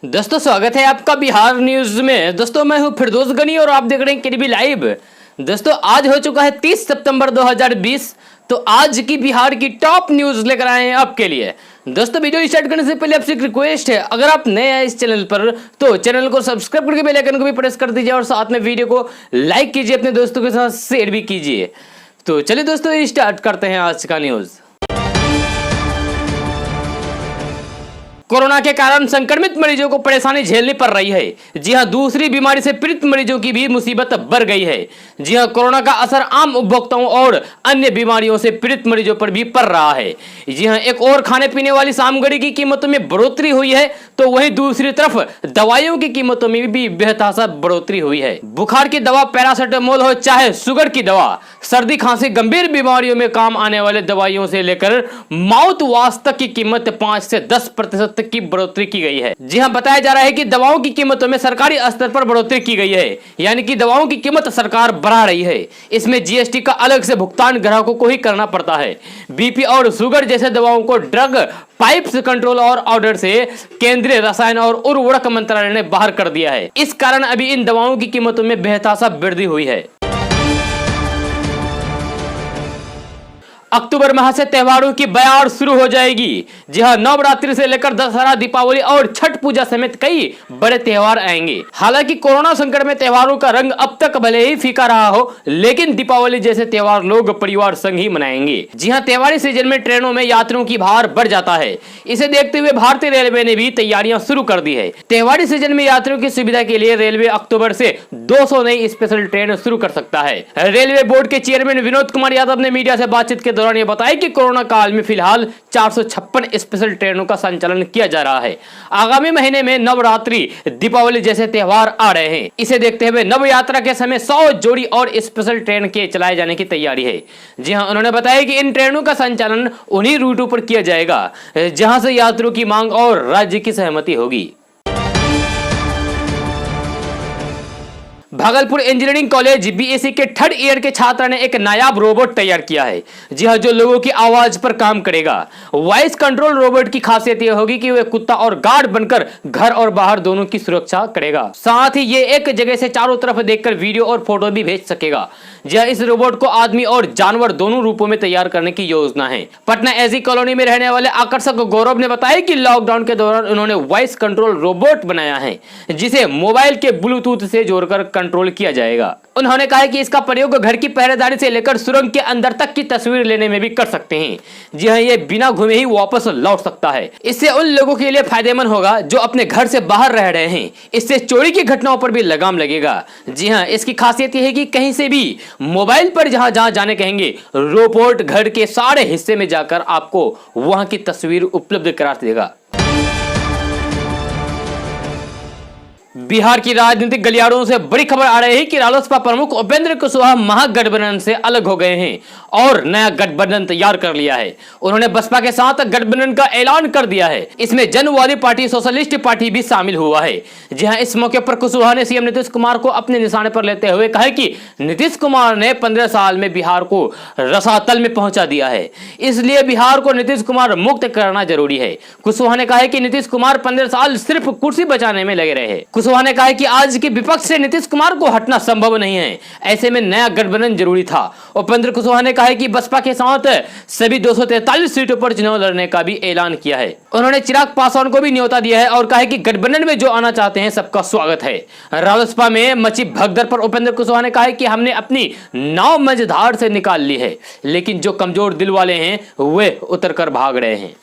दोस्तों स्वागत है आपका बिहार न्यूज में। दोस्तों मैं हूं फिरदौस गनी और आप देख रहे हैं केडीबी लाइव। दोस्तों आज हो चुका है 30 सितंबर 2020। तो आज की बिहार की टॉप न्यूज लेकर आए हैं आपके लिए। दोस्तों वीडियो स्टार्ट करने से पहले आपसे एक रिक्वेस्ट है, अगर आप नए हैं इस चैनल पर तो चैनल को सब्सक्राइब करके बेल आइकन को भी प्रेस कर दीजिए और साथ में वीडियो को लाइक कीजिए, अपने दोस्तों के साथ शेयर भी कीजिए। तो चलिए दोस्तों स्टार्ट करते हैं आज का न्यूज। कोरोना के कारण संक्रमित मरीजों को परेशानी झेलनी पड़ रही है। जी हां, दूसरी बीमारी से पीड़ित मरीजों की भी मुसीबत बढ़ गई है। जी हां, कोरोना का असर आम उपभोक्ताओं और अन्य बीमारियों से पीड़ित मरीजों पर भी पड़ रहा है। जी हां, एक और खाने पीने वाली सामग्री की कीमतों में बढ़ोतरी हुई है तो वहीं दूसरी तरफ दवाइयों की कीमतों में भी बेतहाशा बढ़ोतरी हुई है। बुखार की दवा पैरासिटामोल हो चाहे शुगर की दवा, सर्दी खांसी गंभीर बीमारियों में काम आने वाले दवाइयों से लेकर माउथ वॉश तक की कीमत 5 से 10% की बढ़ोतरी की गई है। जी हां, बताया जा रहा है कि दवाओं की कीमतों में सरकारी स्तर पर बढ़ोतरी की गई है, यानी कि दवाओं की कीमत सरकार बढ़ा रही है। इसमें जीएसटी का अलग से भुगतान ग्राहकों को ही करना पड़ता है। बीपी और शुगर जैसे दवाओं को ड्रग पाइप्स कंट्रोल और ऑर्डर से केंद्रीय रसायन और उर्वरक मंत्रालय ने बाहर कर दिया है। इस कारण अभी इन दवाओं की कीमतों में बेतहाशा वृद्धि हुई है। अक्टूबर माह से त्योहारों की बयार शुरू हो जाएगी। जी हां, नवरात्रि से लेकर दशहरा, दीपावली और छठ पूजा समेत कई बड़े त्योहार आएंगे। हालांकि कोरोना संकट में त्योहारों का रंग अब तक भले ही फीका रहा हो, लेकिन दीपावली जैसे त्योहार लोग परिवार संग ही मनाएंगे। जी हां, त्योहारी सीजन में ट्रेनों में यात्रियों की भार बढ़ जाता है। इसे देखते हुए भारतीय रेलवे ने भी तैयारियां शुरू कर दी है। त्योहारी सीजन में यात्रियों की सुविधा के लिए रेलवे अक्टूबर से 200 नई स्पेशल ट्रेन शुरू कर सकता है। रेलवे बोर्ड के चेयरमैन विनोद कुमार यादव ने मीडिया से बातचीत के दौरान यह बताया कि कोरोना काल में फिलहाल 456 स्पेशल ट्रेनों का संचालन किया जा रहा है। आगामी महीने में नवरात्रि, दीपावली जैसे त्योहार आ रहे हैं। इसे देखते हुए नव यात्रा के समय 100 जोड़ी और स्पेशल ट्रेन के चलाए जाने की तैयारी है। जी हां, उन्होंने बताया कि इन ट्रेनों का संचालन उन्हीं रूटों पर किया जाएगा जहां से यात्रियों की मांग और राज्य की सहमति होगी। भागलपुर इंजीनियरिंग कॉलेज बीएससी के 3rd ईयर के छात्र ने एक नायाब रोबोट तैयार किया है। जी हां, जो लोगों की आवाज पर काम करेगा। वॉइस कंट्रोल रोबोट की खासियत यह होगी कि वह कुत्ता और गार्ड बनकर घर और बाहर दोनों की सुरक्षा करेगा। साथ ही ये एक जगह से चारों तरफ देखकर वीडियो और फोटो भी भेज सकेगा। जी हां, इस रोबोट को आदमी और जानवर दोनों रूपों में तैयार करने की योजना है। पटना एजी कॉलोनी में रहने वाले आकर्षक गौरव ने बताया कि लॉकडाउन के दौरान उन्होंने वॉइस कंट्रोल रोबोट बनाया है, जिसे मोबाइल के ब्लूटूथ से जोड़कर कंट्रोल किया जाएगा। उन्होंने कहा कि इसका प्रयोग घर की पहरेदारी से लेकर सुरंग के अंदर तक की तस्वीर लेने में भी कर सकते हैं। जी हां, ये बिना घूमे ही वापस लौट सकता है। इससे उन लोगों के लिए फायदेमंद होगा जो अपने घर से बाहर रह रहे हैं। इससे चोरी की घटनाओं पर भी लगाम लगेगा। जी हां, इसकी खासियत यह है कि कहीं से भी मोबाइल पर जहां जहां जाने कहेंगे, रोबोट घर के सारे हिस्से में जाकर आपको वहां की तस्वीर उपलब्ध करा देगा। बिहार की राजनीतिक गलियारों से बड़ी खबर आ रही है कि रालोसपा प्रमुख उपेंद्र कुशवाहा महागठबंधन से अलग हो गए हैं और नया गठबंधन तैयार कर लिया है। उन्होंने बसपा के साथ गठबंधन का ऐलान कर दिया है। इसमें जनवादी पार्टी, सोशलिस्ट पार्टी भी शामिल हुआ है। जी हां, इस मौके पर कुशवाहा ने सीएम नीतीश कुमार को अपने निशाने पर लेते हुए कहा कि नीतीश कुमार ने 15 साल में बिहार को रसातल में पहुंचा दिया है, इसलिए बिहार को नीतीश कुमार मुक्त करना जरूरी है। कुशवाहा ने कहा कि नीतीश कुमार 15 साल सिर्फ कुर्सी बचाने में लगे रहे। कुशवाहा ने कहा कि आज के विपक्ष से नीतीश कुमार को हटना संभव नहीं है, ऐसे में नया गठबंधन जरूरी था। उपेंद्र कुशवाहा ने कहा कि बसपा के साथ सभी 243 सीटों पर चुनाव लड़ने का भी ऐलान किया है। उन्होंने चिराग पासवान को भी न्योता दिया है और कहा कि गठबंधन में जो आना चाहते हैं सबका स्वागत है। रालोसपा में मची भगदड़ पर उपेंद्र कुशवाहा ने कहा कि हमने अपनी नाव मझधार से निकाल ली है, लेकिन जो कमजोर दिल वाले हैं वे उतरकर भाग रहे हैं।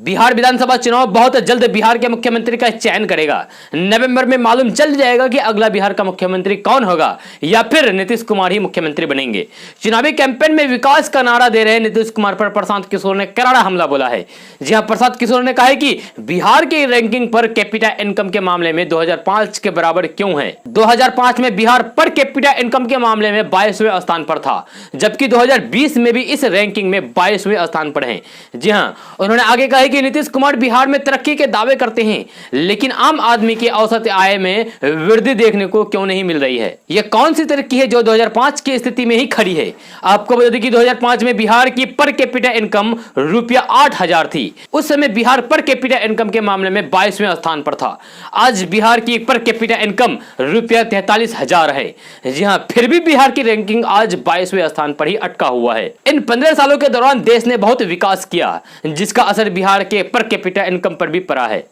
बिहार विधानसभा चुनाव बहुत जल्द बिहार के मुख्यमंत्री का चयन करेगा। नवंबर में मालूम चल जाएगा कि अगला बिहार का मुख्यमंत्री कौन होगा या फिर नीतीश कुमार ही मुख्यमंत्री बनेंगे। चुनावी कैंपेन में विकास का नारा दे रहे नीतीश कुमार पर प्रशांत किशोर ने करारा हमला बोला है। जी हां, प्रशांत किशोर ने कहा है कि बिहार की रैंकिंग पर कैपिटा इनकम के मामले में 2005 के बराबर क्यों है। 2005 में बिहार पर कैपिटा इनकम के मामले में 22वें स्थान पर था, जबकि 2020 में भी इस रैंकिंग में 22वें स्थान पर है। जी हां, उन्होंने आगे कहा हालांकि नीतीश कुमार बिहार में तरक्की के दावे करते हैं, लेकिन आम आदमी की औसत आय में वृद्धि देखने को क्यों नहीं मिल रही है? यह कौन सी तरक्की है जो 2005 की स्थिति में ही खड़ी है? आपको बता दें कि 2005 में बिहार की पर कैपिटा इनकम रुपया 8,000 थी। उस समय बिहार पर कैपिटा इनकम के मामले में 22वें स्थान पर था। आज बिहार की पर कैपिटा इनकम रुपया 43,000 है। जी हां, फिर भी बिहार की रैंकिंग आज 22वें स्थान पर ही अटका हुआ है। इन 15 सालों के दौरान देश ने बहुत विकास किया, जिसका असर बिहार के पर कैपिटा इनकम पर भी पड़ा है।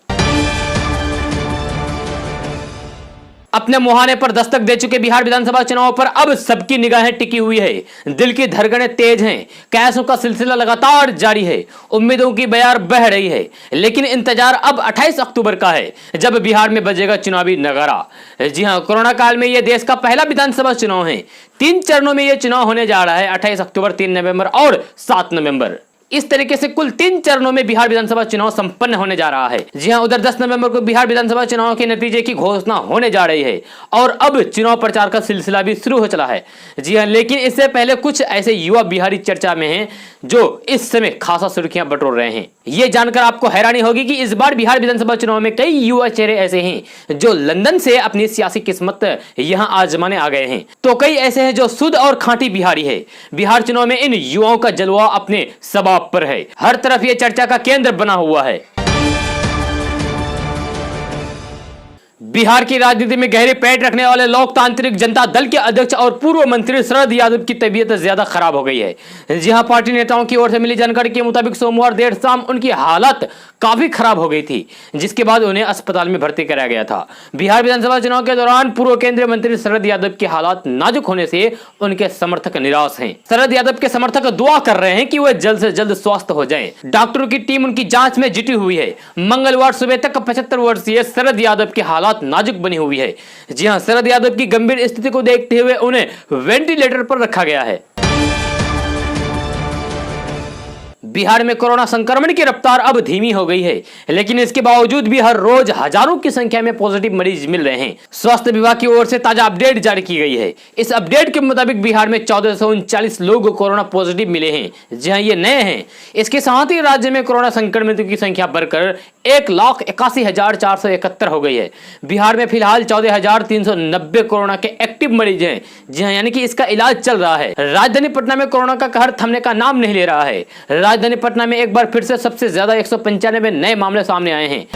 अपने मुहाने पर दस्तक दे चुके बिहार विधानसभा चुनाव पर अब सबकी निगाहें टिकी हुई है। दिल की धड़कनें तेज हैं, कयासों का सिलसिला लगातार जारी है, उम्मीदों की बयार बह रही है। लेकिन इंतजार अब 28 अक्टूबर का है, जब बिहार में बजेगा चुनावी नगारा। जी हां, कोरोना काल में यह देश का पहला विधानसभा चुनाव है। 3 चरणों में यह चुनाव होने जा रहा है, 28 अक्टूबर, 3 नवंबर और 7 नवंबर। इस तरीके से कुल 3 चरणों में बिहार विधानसभा चुनाव संपन्न होने जा रहा है। जी हां, उधर 10 नवंबर को बिहार विधानसभा चुनाव के नतीजे की घोषणा होने जा रही है और अब चुनाव प्रचार का सिलसिला भी शुरू हो चला है। जी हां, लेकिन इससे पहले कुछ ऐसे युवा बिहारी चर्चा में हैं जो इस समय खासा सुर्खियां बटोर रहे हैं। यह जानकर आपको हैरानी होगी कि इस बार बिहार विधानसभा चुनाव में कई युवा चेहरे ऐसे हैं जो लंदन से अपनी सियासी किस्मत यहां आजमाने आ गए हैं, तो कई ऐसे हैं जो शुद्ध और खांटी बिहारी है। बिहार चुनाव में इन युवाओं का जलवा अपने सबाब पर है। हर तरफ ये चर्चा का केंद्र बना हुआ है। बिहार की राजनीति में गहरी पैठ रखने वाले लोकतांत्रिक जनता दल के अध्यक्ष और पूर्व मंत्री शरद यादव की तबीयत ज्यादा खराब हो गई है। जी हां, पार्टी नेताओं की ओर से मिली जानकारी के मुताबिक सोमवार देर शाम उनकी हालत काफी खराब हो गई थी, जिसके बाद उन्हें अस्पताल में भर्ती कराया गया था। बिहार विधानसभा चुनाव के दौरान पूर्व केंद्रीय मंत्री शरद यादव की हालत नाजुक होने से उनके समर्थक निराश हैं। शरद यादव के समर्थक दुआ कर रहे हैं कि वह जल्द से जल्द स्वस्थ हो जाएं। डॉक्टरों की टीम उनकी जांच में जुटी हुई है। मंगलवार सुबह तक 75 वर्षीय शरद यादव की हालत नाजुक बनी हुई है। जी हां, शरद यादव की गंभीर स्थिति को देखते हुए उन्हें वेंटिलेटर पर रखा गया है। बिहार में कोरोना संक्रमण की रफ्तार अब धीमी हो गई है, लेकिन इसके बावजूद भी हर रोज हजारों की संख्या में पॉजिटिव मरीज मिल रहे हैं। स्वास्थ्य विभाग की ओर से ताजा अपडेट जारी की गई है। इस अपडेट के मुताबिक बिहार में 1439 लोग कोरोना पॉजिटिव मिले हैं। जी हां, ये नए हैं। इसके साथ ही राज्य में कोरोना संक्रमितों की संख्या बढ़कर 1,81,471 हो गई है। बिहार में फिलहाल 14,390 कोरोना के एक्टिव मरीज हैं। जी हां, यानी कि इसका इलाज चल रहा है। राजधानी पटना में कोरोना का कहर थमने का नाम नहीं ले रहा है। राजधानी पटना में एक बार फिर से सबसे ज्यादा 195 नए मामले सामने आए हैं।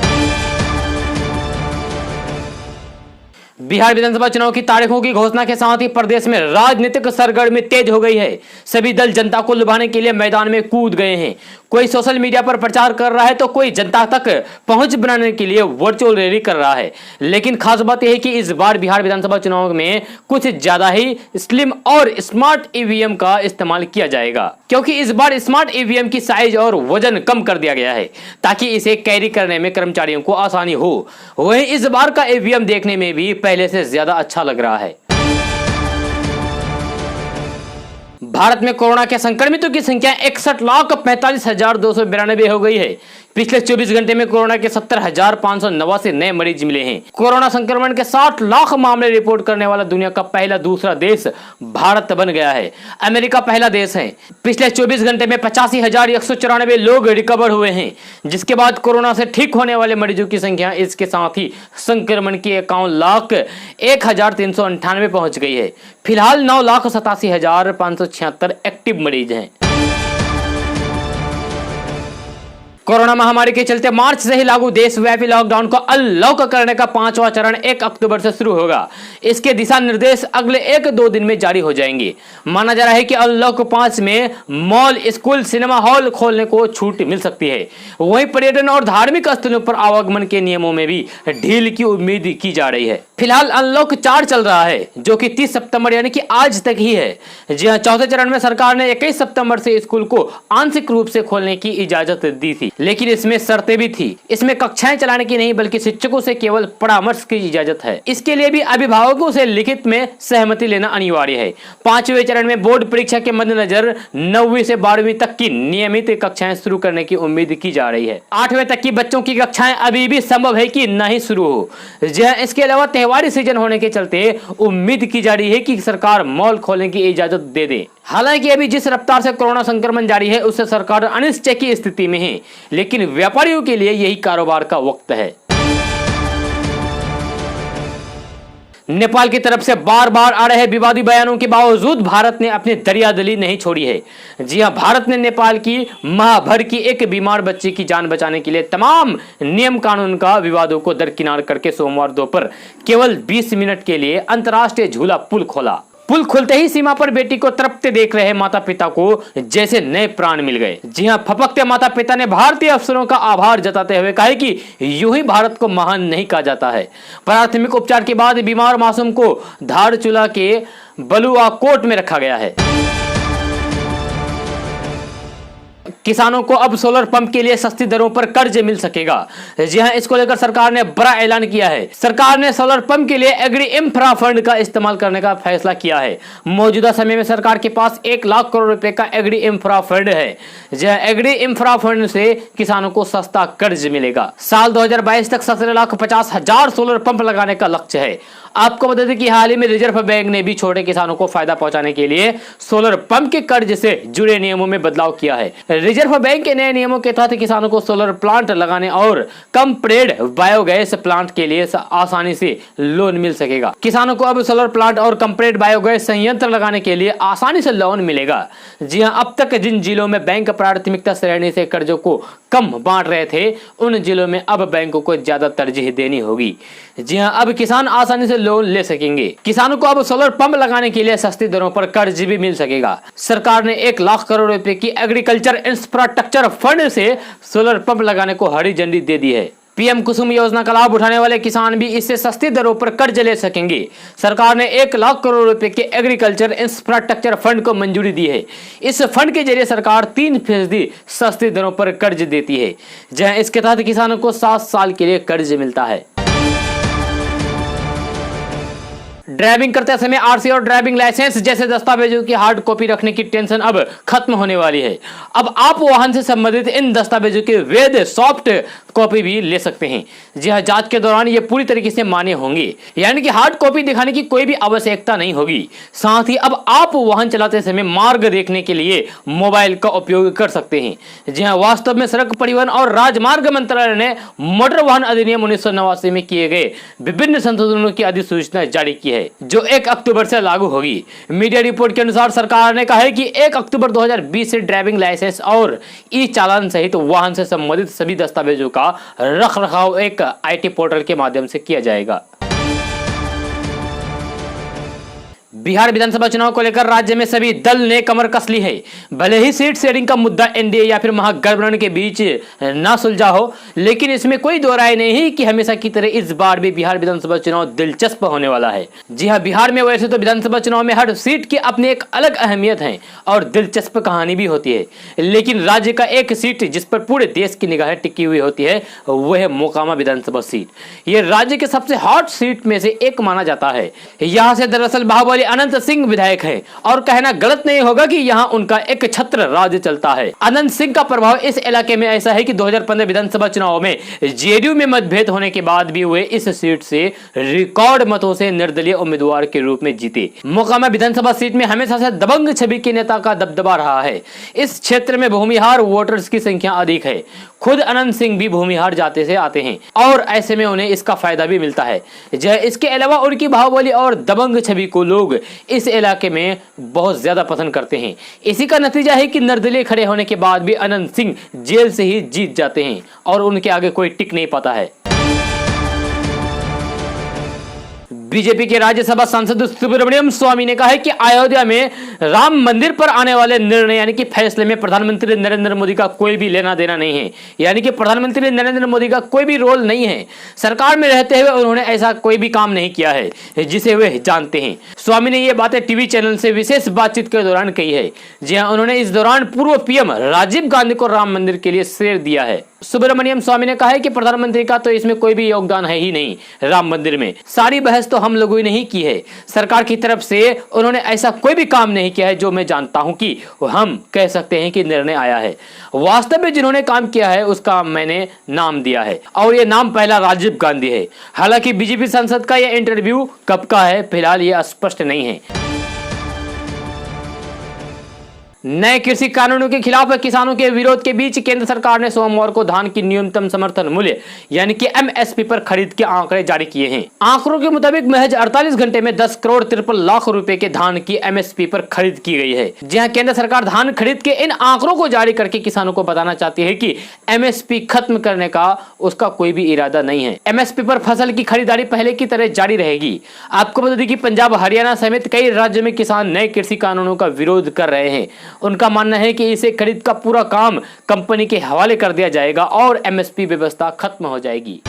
बिहार विधानसभा चुनाव की तारीखों की घोषणा के साथ ही प्रदेश में राजनीतिक सरगर्मी तेज हो गई है। सभी दल जनता को लुभाने के लिए मैदान में कूद गए हैं। कोई सोशल मीडिया पर प्रचार कर रहा है तो कोई जनता तक पहुंच बनाने के लिए वर्चुअल रैली कर रहा है। लेकिन खास बात यह है कि इस बार बिहार विधानसभा चुनाव में कुछ ज्यादा ही स्लिम और स्मार्ट ईवीएम का इस्तेमाल किया जाएगा, क्योंकि इस बार स्मार्ट ईवीएम की साइज और वजन कम कर दिया गया है ताकि इसे कैरी करने में कर्मचारियों को आसानी हो। वहीं इस बार का ईवीएम देखने में भी पहले से ज्यादा अच्छा लग रहा है। भारत में कोरोना के संक्रमितों की संख्या 61,45,292 हो गई है। पिछले 24 घंटे में कोरोना के 70,589 नए मरीज मिले हैं। कोरोना संक्रमण के 60 लाख मामले रिपोर्ट करने वाला दुनिया का पहला दूसरा देश भारत बन गया है। अमेरिका पहला देश है। पिछले 24 घंटे में 85,194 लोग रिकवर हुए हैं, जिसके बाद कोरोना से ठीक होने वाले मरीजों की संख्या इसके साथ ही संक्रमण की 51,01,398 पहुंच गई है। फिलहाल 9,87,576 एक्टिव मरीज हैं। कोरोना महामारी के चलते मार्च से ही लागू देशव्यापी लॉकडाउन को अनलॉक करने का 5वां चरण 1 अक्टूबर से शुरू होगा। इसके दिशा निर्देश अगले 1-2 दिन में जारी हो जाएंगे। माना जा रहा है कि अनलॉक 5 में मॉल, स्कूल, सिनेमा हॉल खोलने को छूट मिल सकती है। वहीं पर्यटन और धार्मिक स्थलों पर आवागमन के नियमों में भी ढील की उम्मीद की जा रही है। फिलहाल अनलॉक 4 चल रहा है, जो कि 30 सितंबर यानी कि आज तक ही है। जी हां, चौथे चरण में सरकार ने 21 सितंबर से स्कूल को आंशिक रूप से खोलने की इजाजत दी थी, लेकिन इसमें शर्तें भी थी। इसमें कक्षाएं चलाने की नहीं, बल्कि शिक्षकों से केवल परामर्श की इजाजत है। इसके लिए भी अभिभावकों से लिखित में सहमति लेना अनिवार्य है। 5वें चरण में बोर्ड परीक्षा के मद्देनजर 9वीं से 12वीं तक की नियमित कक्षाएं शुरू करने की उम्मीद की जा रही है। 8वें तक की बच्चों की कक्षाएं अभी भी संभव है कि नहीं शुरू हो। इसके अलावा त्योहारी सीजन होने के चलते उम्मीद की जा रही है कि सरकार मॉल खोलने की इजाजत दे दे। हालांकि अभी जिस रफ्तार से कोरोना संक्रमण जारी है उससे सरकार अनिश्चय की स्थिति में है, लेकिन व्यापारियों के लिए यही कारोबार का वक्त है। नेपाल की तरफ से बार बार आ रहे विवादी बयानों के बावजूद भारत ने अपनी दरियादिली नहीं छोड़ी है। जी हां, भारत ने नेपाल की माह भर की एक बीमार बच्ची की जान बचाने के लिए तमाम नियम कानून का विवादों को दरकिनार करके सोमवार दोपहर केवल 20 मिनट के लिए अंतर्राष्ट्रीय झूला पुल खोला। पुल खुलते ही सीमा पर बेटी को तड़पते देख रहे माता पिता को जैसे नए प्राण मिल गए। जी हां, फपकते माता पिता ने भारतीय अफसरों का आभार जताते हुए कहा कि यूं ही भारत को महान नहीं कहा जाता है। प्राथमिक उपचार के बाद बीमार मासूम को धारचूला के बलुआकोट में रखा गया है। किसानों को अब सोलर पंप के लिए सस्ती दरों पर कर्ज मिल सकेगा। जी हां, इसको लेकर सरकार ने बड़ा ऐलान किया है। सरकार ने सोलर पंप के लिए एग्री इंफ्रा फंड का इस्तेमाल करने का फैसला किया है। मौजूदा समय में सरकार के पास 1 लाख करोड़ रुपए का एग्री इंफ्रा फंड है। जी हां, एग्री इंफ्रा फंड से किसानों को सस्ता कर्ज मिलेगा। साल 2022 तक 17,50,000 सोलर पंप लगाने का लक्ष्य है। आपको बता दें कि हाल ही में रिजर्व बैंक ने भी छोटे किसानों को फायदा पहुंचाने के लिए सोलर पंप के कर्ज से जुड़े नियमों में बदलाव किया है। रिजर्व बैंक के नए नियमों के तहत किसानों को सोलर प्लांट लगाने और कंप्रेस्ड बायोगैस प्लांट के लिए आसानी से लोन मिल सकेगा। किसानों को अब सोलर प्लांट और कंप्रेस्ड बायोगैस संयंत्र लगाने के लिए आसानी से लोन मिलेगा। जी हां, अब तक जिन जिलों में बैंक प्राथमिकता श्रेणी से कर्जों को कम बांट रहे थे, उन जिलों में अब बैंकों को ज्यादा तरजीह देनी होगी। जी हां, अब किसान आसानी से लोन ले सकेंगे। किसानों को अब सोलर पंप लगाने के लिए सस्ती दरों पर कर्ज भी मिल सकेगा। सरकार ने 1 लाख करोड़ रुपए की एग्रीकल्चर इंफ्रास्ट्रक्चर फंड से सोलर पंप लगाने को हरी झंडी दे दी है। पीएम कुसुम योजना का लाभ उठाने वाले किसान भी इससे सस्ती दरों पर कर्ज ले सकेंगे। सरकार ने 1 लाख करोड़ रुपए के एग्रीकल्चर इंफ्रास्ट्रक्चर फंड को मंजूरी दी है। इस फंड के जरिए सरकार 3% सस्ती दरों पर कर्ज देती है, जहां इसके तहत किसानों को 7 साल के लिए कर्ज मिलता है। ड्राइविंग करते समय आरसी और ड्राइविंग लाइसेंस जैसे दस्तावेजों की हार्ड कॉपी रखने की टेंशन अब खत्म होने वाली है। अब आप वाहन से संबंधित इन दस्तावेजों के वैध सॉफ्ट कॉपी भी ले सकते हैं। जी हां, जांच के दौरान ये पूरी तरीके से मान्य होंगे, यानी कि हार्ड कॉपी दिखाने की कोई भी आवश्यकता नहीं होगी। साथ ही अब आप वाहन चलाते समय मार्ग देखने के लिए मोबाइल का उपयोग कर सकते हैं। जी हां, वास्तव में सड़क परिवहन और राजमार्ग मंत्रालय ने मोटर वाहन अधिनियम 1989 में किए गए विभिन्न संशोधनों की अधिसूचना जारी की है, जो 1 अक्टूबर से लागू होगी। मीडिया रिपोर्ट के अनुसार सरकार ने कहा है कि 1 अक्टूबर 2020 से ड्राइविंग लाइसेंस और ई चालान सहित वाहन से संबंधित सभी दस्तावेजों का रखरखाव एक आईटी पोर्टल के माध्यम से किया जाएगा। बिहार विधानसभा चुनाव को लेकर राज्य में सभी दल ने कमर कस ली है। भले ही सीट शेयरिंग का मुद्दा एनडीए या फिर महागठबंधन के बीच ना सुलझा हो, लेकिन इसमें कोई दो राय नहीं है कि हमेशा की तरह इस बार भी बिहार विधानसभा चुनाव दिलचस्प होने वाला है। जी हां, बिहार में वैसे तो विधानसभा चुनाव में हर सीट की अपनी एक अलग अहमियत है और दिलचस्प कहानी भी होती है, लेकिन राज्य का एक सीट जिस पर पूरे देश की निगाहें टिकी हुई होती है वह है मोकामा विधानसभा सीट। यह राज्य के सबसे हॉट सीट में से एक माना जाता है। यहाँ से दरअसल बाहुबली अनंत सिंह विधायक है और कहना गलत नहीं होगा कि यहाँ उनका एक छत्र राज्य चलता है। अनंत सिंह का प्रभाव इस इलाके में ऐसा है कि 2015 विधानसभा चुनाव में जेडीयू में मतभेद होने के बाद भी वे इस सीट से रिकॉर्ड मतों से निर्दलीय उम्मीदवार के रूप में जीते। मोकामा विधानसभा सीट में हमेशा से दबंग छवि के नेता का दबदबा रहा है। इस क्षेत्र में भूमिहार वोटर्स की संख्या अधिक है। खुद अनंत सिंह भी भूमिहार जाते से आते हैं और ऐसे में उन्हें इसका फायदा भी मिलता है। इसके अलावा उनकी बाहुबली और दबंग छवि को लोग इस इलाके में बहुत ज्यादा पसंद करते हैं। इसी का नतीजा है कि निर्दलीय खड़े होने के बाद भी अनंत सिंह जेल से ही जीत जाते हैं और उनके आगे कोई टिक नहीं पाता है। बीजेपी के राज्यसभा सांसद सुब्रमण्यम स्वामी ने कहा है कि अयोध्या में राम मंदिर पर आने वाले निर्णय यानी कि फैसले में प्रधानमंत्री नरेंद्र मोदी का कोई भी लेना देना नहीं है, यानी कि प्रधानमंत्री नरेंद्र मोदी का कोई भी रोल नहीं है। सरकार में रहते हुए उन्होंने ऐसा कोई भी काम नहीं किया है जिसे वे जानते हैं। स्वामी ने ये बातें टीवी चैनल से विशेष बातचीत के दौरान कही है। जी हां, उन्होंने इस दौरान पूर्व पीएम राजीव गांधी को राम मंदिर के लिए श्रेय दिया है। सुब्रमण्यम स्वामी ने कहा है कि प्रधानमंत्री का तो इसमें कोई भी योगदान है ही नहीं। राम मंदिर में सारी बहस तो हम लोगों ने ही की है। सरकार की तरफ से उन्होंने ऐसा कोई भी काम नहीं किया है जो मैं जानता हूं कि हम कह सकते हैं कि निर्णय आया है। वास्तव में जिन्होंने काम किया है उसका मैंने नाम दिया है और ये नाम पहला राजीव गांधी है। हालांकि बीजेपी सांसद का यह इंटरव्यू कब का है फिलहाल ये स्पष्ट नहीं है। नए कृषि कानूनों के खिलाफ किसानों के विरोध के बीच केंद्र सरकार ने सोमवार को धान की न्यूनतम समर्थन मूल्य यानी कि एमएसपी पर खरीद के आंकड़े जारी किए हैं। आंकड़ों के मुताबिक महज 48 घंटे में 10 करोड़ 53 लाख रुपए के धान की एमएसपी पर खरीद की गई है। जी हां, केंद्र सरकार धान खरीद के इन आंकड़ों को जारी करके किसानों को बताना चाहती है कि एमएसपी खत्म करने का उसका कोई भी इरादा नहीं है। एमएसपी पर फसल की खरीदारी पहले की तरह जारी रहेगी। आपको बता दें कि पंजाब, हरियाणा समेत कई राज्यों में किसान नए कृषि कानूनों का विरोध कर रहे हैं। उनका मानना है कि इसे खरीद का पूरा काम कंपनी के हवाले कर दिया जाएगा और एमएसपी व्यवस्था खत्म हो जाएगी।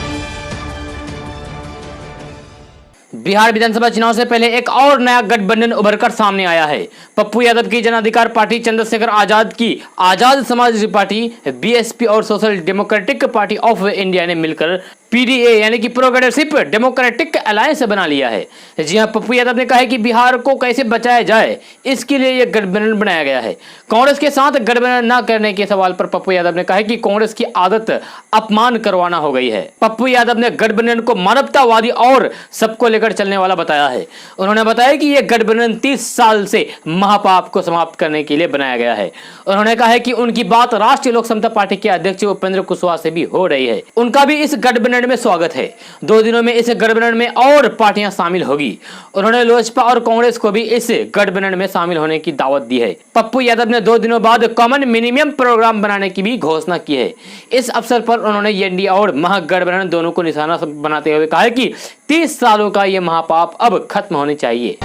बिहार विधानसभा चुनाव से पहले एक और नया गठबंधन उभरकर सामने आया है। पप्पू यादव की जन अधिकार पार्टी, चंद्रशेखर आजाद की आजाद समाजवादी पार्टी, बीएसपी और social democratic party of India ने मिलकर पीडीए यानी कि प्रोग्रेसिव डेमोक्रेटिक अलायंस बना लिया है। जी हां, पप्पू यादव ने कहा है कि बिहार को कैसे बचाया जाए इसके लिए यह गठबंधन बनाया गया है। कांग्रेस के साथ गठबंधन न करने के सवाल पर पप्पू यादव ने कहा है कि कांग्रेस की आदत अपमान करवाना हो गई है। पप्पू यादव ने गठबंधन को मानवतावादी और सबको लेकर चलने वाला बताया है। उन्होंने बताया कि यह गठबंधन 30 साल से महापाप को समाप्त करने के लिए बनाया गया है। उन्होंने कहा है कि उनकी बात राष्ट्रीय लोक समता पार्टी के अध्यक्ष उपेंद्र कुशवाहा से भी हो रही है। उनका भी इस गठबंधन में स्वागत है। 2 दिनों में इस गठबंधन में और पार्टियां शामिल होगी। उन्होंने लोजपा और कांग्रेस को भी इस गठबंधन में शामिल होने की दावत दी है। पप्पू यादव ने 2 दिनों बाद कॉमन मिनिमम प्रोग्राम बनाने की भी घोषणा की है। इस अवसर पर उन्होंने एनडीए और महागठबंधन दोनों को निशाना बनाते हुए कहा है कि 30 सालों का यह महापाप अब खत्म होने चाहिए।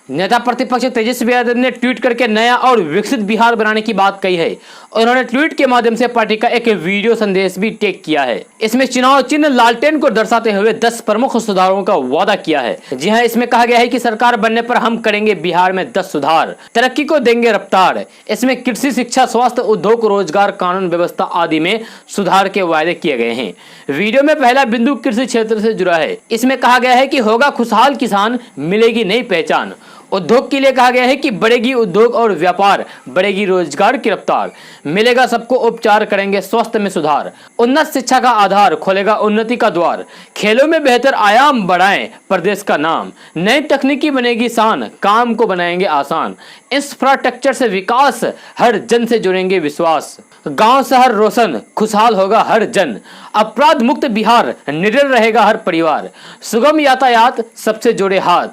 नेता प्रतिपक्ष तेजस्वी यादव ने ट्वीट करके नया और विकसित बिहार बनाने की बात कही है। उन्होंने ट्वीट के माध्यम से पार्टी का एक वीडियो संदेश भी टैग किया है। इसमें चुनाव चिन्ह लालटेन को दर्शाते हुए 10 प्रमुख सुधारों का वादा किया है। जी हां, इसमें कहा गया है कि सरकार बनने पर हम करेंगे बिहार में 10 सुधार, तरक्की को देंगे रफ्तार। इसमें कृषि, शिक्षा, स्वास्थ्य, उद्योग, रोजगार, कानून व्यवस्था आदि में सुधार के वायदे किए गए हैं। वीडियो में पहला बिंदु कृषि क्षेत्र से जुड़ा है। इसमें कहा गया है कि होगा खुशहाल किसान, मिलेगी नई पहचान। उद्योग के लिए कहा गया है कि बढ़ेगी उद्योग और व्यापार, बढ़ेगी रोजगार की रफ्तार, मिलेगा सबको उपचार, करेंगे स्वास्थ्य में सुधार, उन्नत शिक्षा का आधार, खोलेगा उन्नति का द्वार, खेलों में बेहतर आयाम बढ़ाएं प्रदेश का नाम, नई तकनीकी बनेगी शान, काम को बनाएंगे आसान, इंफ्रास्ट्रक्चर से विकास, हर जन से जुड़ेंगे विश्वास, गांव शहर रोशन, खुशहाल होगा हर जन, अपराध मुक्त बिहार, निडर रहेगा हर परिवार, सुगम यातायात, सबसे जोड़े हाथ।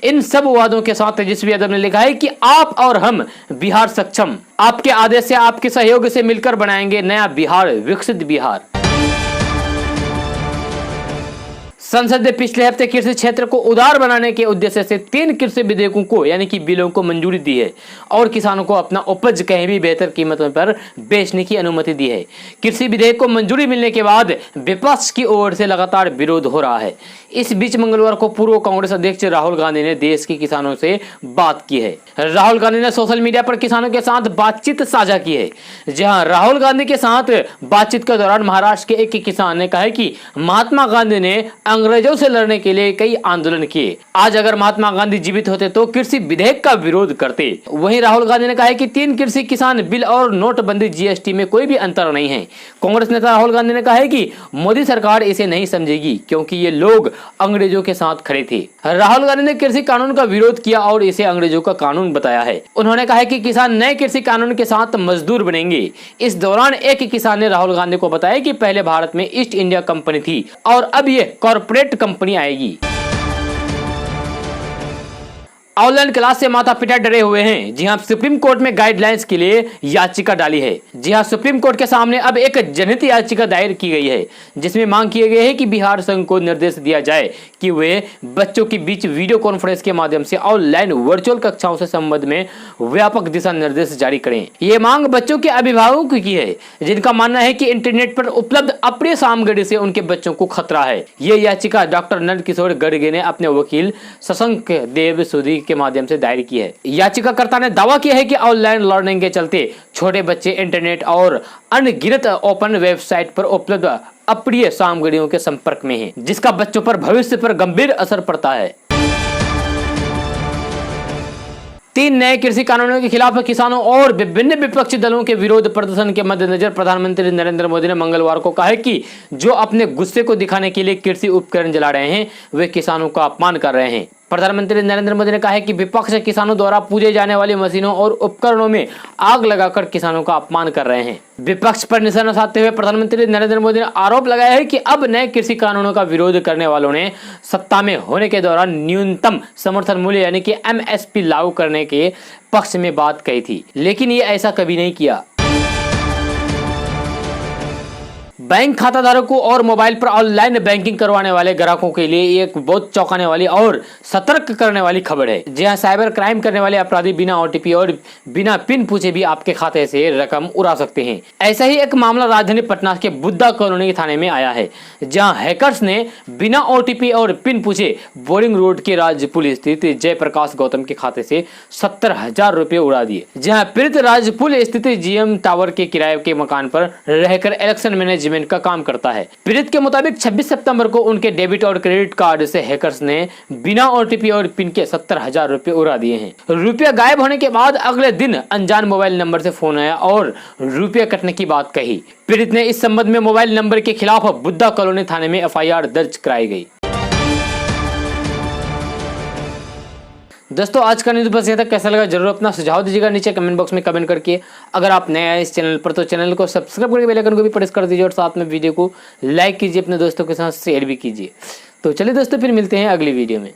इन सब वादों के साथ तेजस्वी यादव ने लिखा है कि आप और हम बिहार सक्षम, आपके आदेश से, आपके सहयोग से मिलकर बनाएंगे नया बिहार, विकसित बिहार। संसद ने पिछले हफ्ते कृषि क्षेत्र को उदार बनाने के उद्देश्य से 3 कृषि विधेयकों को यानी कि बिलों को मंजूरी दी है और किसानों को अपना उपज कहीं भी बेहतर कीमतों पर बेचने की अनुमति दी है। कृषि विधेयक को मंजूरी मिलने के बाद विपक्ष की ओर से लगातार विरोध हो रहा है। इस बीच मंगलवार को पूर्व कांग्रेस अध्यक्ष राहुल गांधी ने देश के किसानों से बात की है। राहुल गांधी ने सोशल मीडिया पर किसानों के साथ बातचीत साझा की है। जहां राहुल गांधी के साथ बातचीत के दौरान महाराष्ट्र के एक किसान ने कहा है कि महात्मा गांधी ने अंग्रेजों से लड़ने के लिए कई आंदोलन किए। आज अगर महात्मा गांधी जीवित होते तो कृषि विधेयक का विरोध करते। वहीं राहुल गांधी ने कहा है कि 3 कृषि किसान बिल और नोटबंदी जीएसटी में कोई भी अंतर नहीं है। कांग्रेस नेता राहुल गांधी ने कहा है कि मोदी सरकार इसे नहीं समझेगी क्योंकि ये लोग अंग्रेजों के साथ खड़े थे। राहुल गांधी ने कृषि कानून का विरोध किया और इसे अंग्रेजों का कानून बताया है। उन्होंने कहा है कि किसान नए कृषि कानून के साथ मजदूर बनेंगे। इस दौरान एक किसान ने राहुल गांधी को बताया कि पहले भारत में ईस्ट इंडिया कंपनी थी और अब ये कॉर्पोरेट कंपनी आएगी। ऑनलाइन क्लास से माता पिता डरे हुए हैं। जी हां, सुप्रीम कोर्ट में गाइडलाइंस के लिए याचिका डाली है। जी हां, सुप्रीम कोर्ट के सामने अब एक जनहित याचिका दायर की गई है जिसमें मांग की गई है कि बिहार संघ को निर्देश दिया जाए कि वे बच्चों के बीच वीडियो कॉन्फ्रेंस के माध्यम से ऑनलाइन वर्चुअल कक्षाओं से संबंध में व्यापक दिशा निर्देश जारी करें। ये मांग बच्चों के अभिभावकों की है जिनका मानना है कि इंटरनेट पर उपलब्ध अप्रिय सामग्री से उनके बच्चों को खतरा है। ये याचिका डॉक्टर नंद किशोर गर्गे ने अपने वकील शशांक देव सूदी के माध्यम से दायर की है। याचिकाकर्ता ने दावा किया है कि ऑनलाइन लर्निंग के चलते छोटे बच्चे इंटरनेट और अनगिनत ओपन वेबसाइट पर उपलब्ध अप्रिय सामग्रियों के संपर्क में हैं, जिसका बच्चों पर भविष्य पर गंभीर असर पड़ता है। 3 नए कृषि कानूनों के खिलाफ किसानों और विभिन्न विपक्षी दलों के विरोध प्रदर्शन के मद्देनजर प्रधानमंत्री नरेंद्र मोदी ने मंगलवार को कहा है कि जो अपने गुस्से को दिखाने के लिए कृषि उपकरण जला रहे हैं वे किसानों का अपमान कर रहे हैं। प्रधानमंत्री नरेंद्र मोदी ने कहा है कि विपक्ष किसानों द्वारा पूजे जाने वाली मशीनों और उपकरणों में आग लगाकर किसानों का अपमान कर रहे हैं। विपक्ष पर निशाना साधते हुए प्रधानमंत्री नरेंद्र मोदी ने आरोप लगाया है कि अब नए कृषि कानूनों का विरोध करने वालों ने सत्ता में होने के दौरान न्यूनतम समर्थन मूल्य यानी कि MSP लागू करने के पक्ष में बात कही थी, लेकिन ये ऐसा कभी नहीं किया। बैंक खाताधारकों और मोबाइल पर ऑनलाइन बैंकिंग करवाने वाले ग्राहकों के लिए एक बहुत चौंकाने वाली और सतर्क करने वाली खबर है। जहां साइबर क्राइम करने वाले अपराधी बिना OTP और बिना पिन पूछे भी आपके खाते से रकम उड़ा सकते हैं। ऐसा ही एक मामला राजधानी पटना के बुद्धा कॉलोनी थाने में आया है, जहां हैकर्स ने बिना OTP और पिन पूछे बोरिंग रोड के राजपुल स्थित जयप्रकाश गौतम के खाते से 70,000 रुपए उड़ा दिए। जहाँ पीड़ित राजपुल स्थित GM टावर के किराए के मकान पर रहकर इलेक्शन मैनेजमेंट का काम करता है। पीड़ित के मुताबिक 26 सितंबर को उनके डेबिट और क्रेडिट कार्ड से हैकर्स ने बिना OTP और पिन के 70,000 रुपए उड़ा दिए हैं। रुपया गायब होने के बाद अगले दिन अनजान मोबाइल नंबर से फोन आया और रुपया कटने की बात कही। पीड़ित ने इस संबंध में मोबाइल नंबर के खिलाफ बुद्धा कॉलोनी थाने में FIR दर्ज कराई गई। दोस्तों आज का न्यूज़ बस यहाँ तक। कैसा लगा जरूर अपना सुझाव दीजिएगा नीचे कमेंट बॉक्स में कमेंट करके। अगर आप नए आए इस चैनल पर तो चैनल को सब्सक्राइब करके बेल आइकन को भी प्रेस कर दीजिए और साथ में वीडियो को लाइक कीजिए, अपने दोस्तों के साथ शेयर भी कीजिए। तो चलिए दोस्तों फिर मिलते हैं अगली वीडियो में।